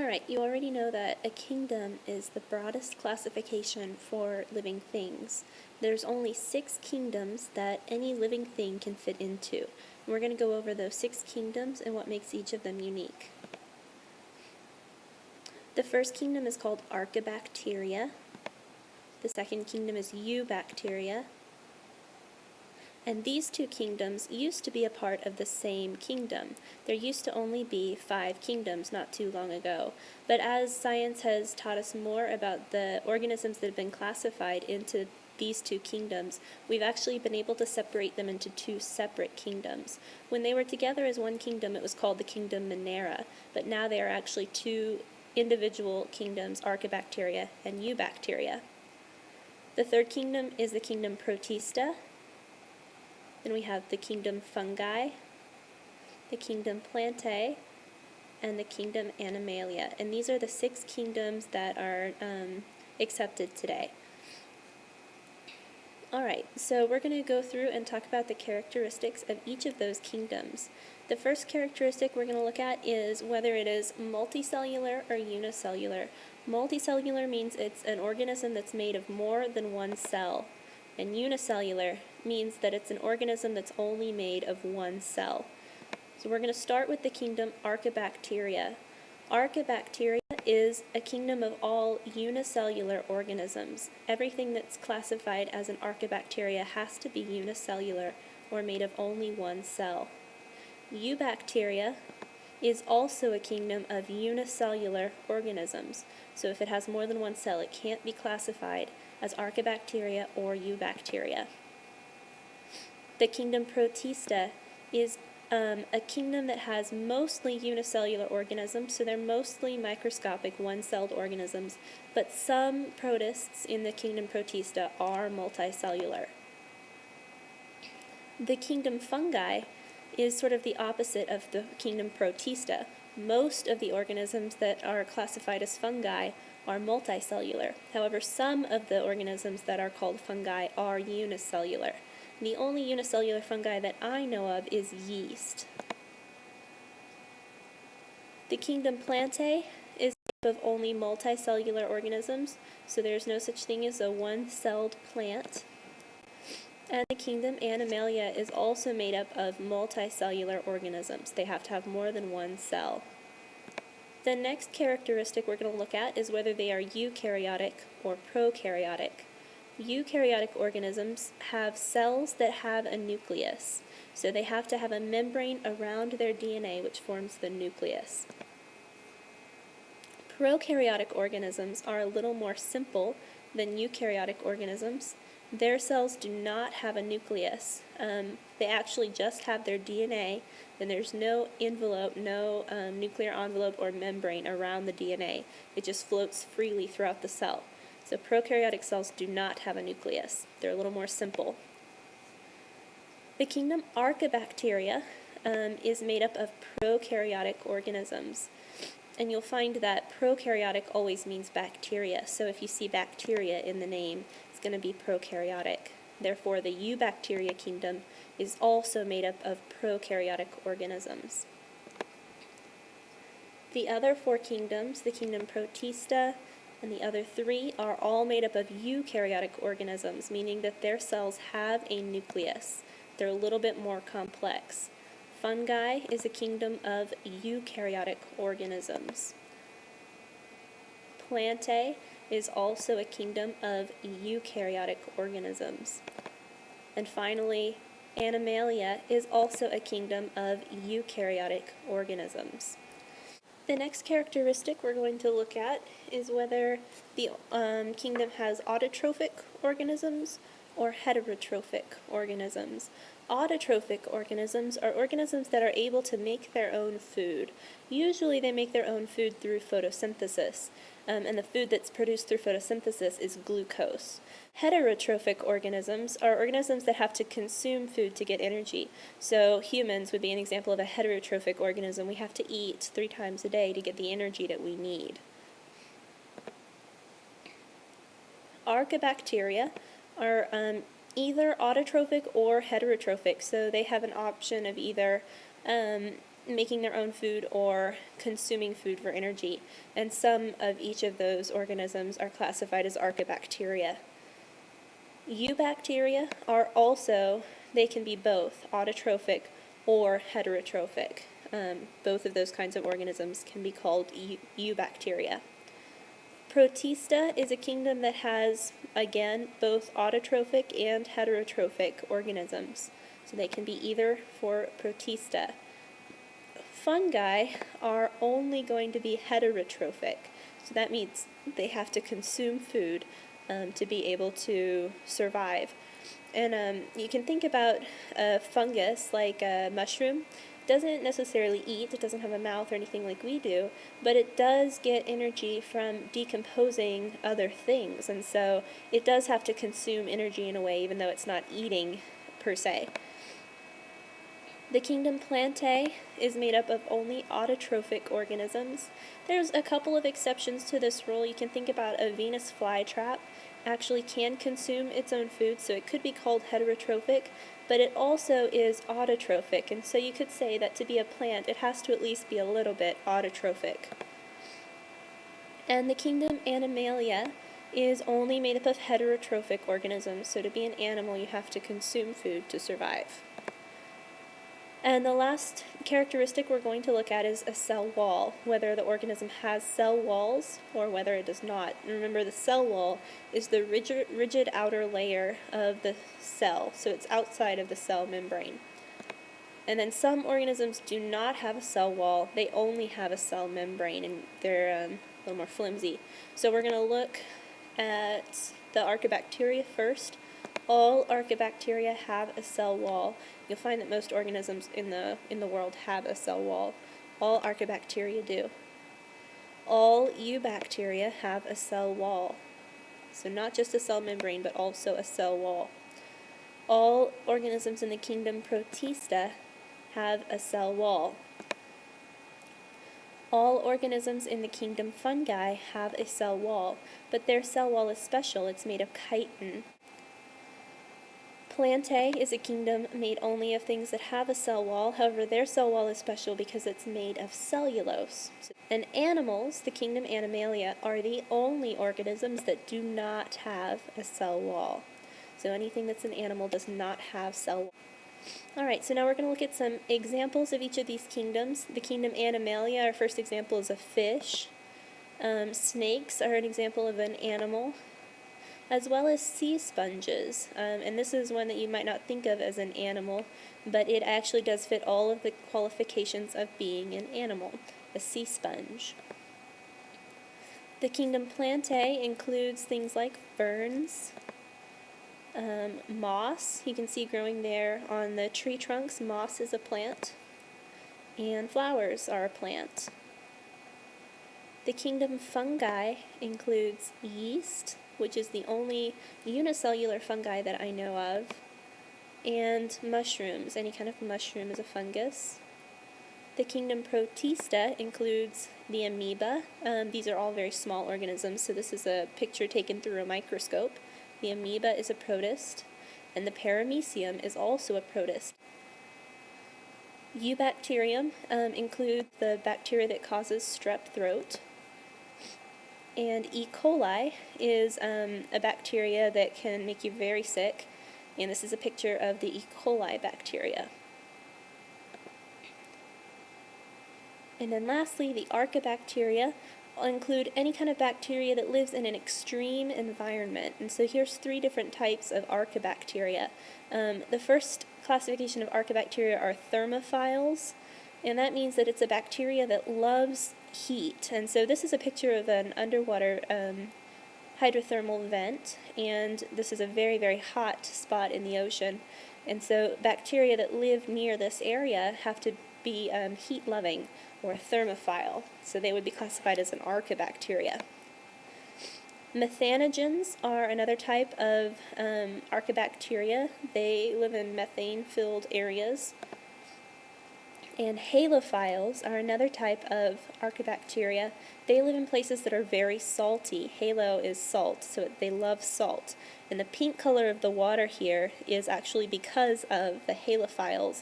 Alright, you already know that a kingdom is the broadest classification for living things. There's only 6 kingdoms that any living thing can fit into. And we're going to go over those 6 kingdoms and what makes each of them unique. The first kingdom is called Archaebacteria. The second kingdom is Eubacteria. And these 2 kingdoms used to be a part of the same kingdom. There used to only be 5 kingdoms not too long ago. But as science has taught us more about the organisms that have been classified into these 2 kingdoms, we've actually been able to separate them into 2 separate kingdoms. When they were together as one kingdom, it was called the kingdom Monera, but now they are actually 2 individual kingdoms, Archaebacteria and Eubacteria. The third kingdom is the kingdom Protista. Then we have the kingdom Fungi, the kingdom Plantae, and the kingdom Animalia. And these are the 6 kingdoms that are accepted today. Alright, so we're going to go through and talk about the characteristics of each of those kingdoms. The first characteristic we're going to look at is whether it is multicellular or unicellular. Multicellular means it's an organism that's made of more than one cell. And unicellular means that it's an organism that's only made of one cell. So we're going to start with the kingdom Archaebacteria. Archaebacteria is a kingdom of all unicellular organisms. Everything that's classified as an Archaebacteria has to be unicellular or made of only one cell. Eubacteria is also a kingdom of unicellular organisms. So if it has more than one cell, it can't be classified as Archaebacteria or Eubacteria. The kingdom Protista is a kingdom that has mostly unicellular organisms, so they're mostly microscopic, one-celled organisms, but some protists in the kingdom Protista are multicellular. The kingdom Fungi is sort of the opposite of the kingdom Protista. Most of the organisms that are classified as fungi are multicellular. However, some of the organisms that are called fungi are unicellular. The only unicellular fungi that I know of is yeast. The kingdom Plantae is made up of only multicellular organisms, so there's no such thing as a one-celled plant. And the kingdom Animalia is also made up of multicellular organisms. They have to have more than one cell. The next characteristic we're going to look at is whether they are eukaryotic or prokaryotic. Eukaryotic organisms have cells that have a nucleus, so they have to have a membrane around their DNA which forms the nucleus. Prokaryotic organisms are a little more simple than eukaryotic organisms. Their cells do not have a nucleus. They actually just have their DNA, and there's no envelope, no nuclear envelope or membrane around the DNA. It just floats freely throughout the cell. So prokaryotic cells do not have a nucleus. They're a little more simple. The kingdom Archaebacteria is made up of prokaryotic organisms. And you'll find that prokaryotic always means bacteria. So if you see bacteria in the name, it's going to be prokaryotic. Therefore, the Eubacteria kingdom is also made up of prokaryotic organisms. The other 4 kingdoms, the kingdom Protista and the other 3, are all made up of eukaryotic organisms, meaning that their cells have a nucleus. They're a little bit more complex. Fungi is a kingdom of eukaryotic organisms. Plantae is also a kingdom of eukaryotic organisms. And finally, Animalia is also a kingdom of eukaryotic organisms. The next characteristic we're going to look at is whether the kingdom has autotrophic organisms or heterotrophic organisms. Autotrophic organisms are organisms that are able to make their own food. Usually they make their own food through photosynthesis, and the food that's produced through photosynthesis is glucose. Heterotrophic organisms are organisms that have to consume food to get energy. So humans would be an example of a heterotrophic organism. We have to eat 3 times a day to get the energy that we need. Archaebacteria are either autotrophic or heterotrophic, so they have an option of either making their own food or consuming food for energy. And some of each of those organisms are classified as archaebacteria. Eubacteria are also, they can be both autotrophic or heterotrophic. Both of those kinds of organisms can be called eubacteria. Protista is a kingdom that has, again, both autotrophic and heterotrophic organisms. So they can be either for Protista. Fungi are only going to be heterotrophic. So that means they have to consume food to be able to survive. And you can think about a fungus like a mushroom. It doesn't necessarily eat, it doesn't have a mouth or anything like we do, but it does get energy from decomposing other things, and so it does have to consume energy in a way, even though it's not eating per se. The kingdom Plantae is made up of only autotrophic organisms. There's a couple of exceptions to this rule. You can think about a Venus flytrap actually can consume its own food, so it could be called heterotrophic, but it also is autotrophic, and so you could say that to be a plant, it has to at least be a little bit autotrophic. And the kingdom Animalia is only made up of heterotrophic organisms, so to be an animal, you have to consume food to survive. And the last characteristic we're going to look at is a cell wall, whether the organism has cell walls or whether it does not. And remember, the cell wall is the rigid outer layer of the cell, so it's outside of the cell membrane. And then some organisms do not have a cell wall, they only have a cell membrane, and they're a little more flimsy. So we're going to look at the Archaebacteria first. All Archaebacteria have a cell wall. You'll find that most organisms in the world have a cell wall. All Archaebacteria do. All Eubacteria have a cell wall. So not just a cell membrane, but also a cell wall. All organisms in the kingdom Protista have a cell wall. All organisms in the kingdom Fungi have a cell wall, but their cell wall is special. It's made of chitin. Plantae is a kingdom made only of things that have a cell wall. However, their cell wall is special because it's made of cellulose. And animals, the kingdom Animalia, are the only organisms that do not have a cell wall. So anything that's an animal does not have cell wall. Alright, so now we're going to look at some examples of each of these kingdoms. The kingdom Animalia, our first example is a fish. Snakes are an example of an animal, as well as sea sponges. And this is one that you might not think of as an animal, but it actually does fit all of the qualifications of being an animal, a sea sponge. The kingdom Plantae includes things like ferns, moss. You can see growing there on the tree trunks, moss is a plant, and flowers are a plant. The kingdom Fungi includes yeast, which is the only unicellular fungi that I know of, and mushrooms. Any kind of mushroom is a fungus. The kingdom Protista includes the amoeba. These are all very small organisms, so this is a picture taken through a microscope. The amoeba is a protist, and the paramecium is also a protist. Eubacterium includes the bacteria that causes strep throat. And E. coli is a bacteria that can make you very sick, and this is a picture of the E. coli bacteria. And then lastly, the Archaebacteria include any kind of bacteria that lives in an extreme environment. And so here's three different types of Archaebacteria. The first classification of Archaebacteria are thermophiles, and that means that it's a bacteria that loves heat. And so this is a picture of an underwater hydrothermal vent, and this is a very, very hot spot in the ocean. And so bacteria that live near this area have to be heat-loving, or a thermophile. So they would be classified as an Archaebacteria. Methanogens are another type of Archaebacteria. They live in methane-filled areas. And halophiles are another type of Archaebacteria. They live in places that are very salty. Halo is salt, so they love salt. And the pink color of the water here is actually because of the halophiles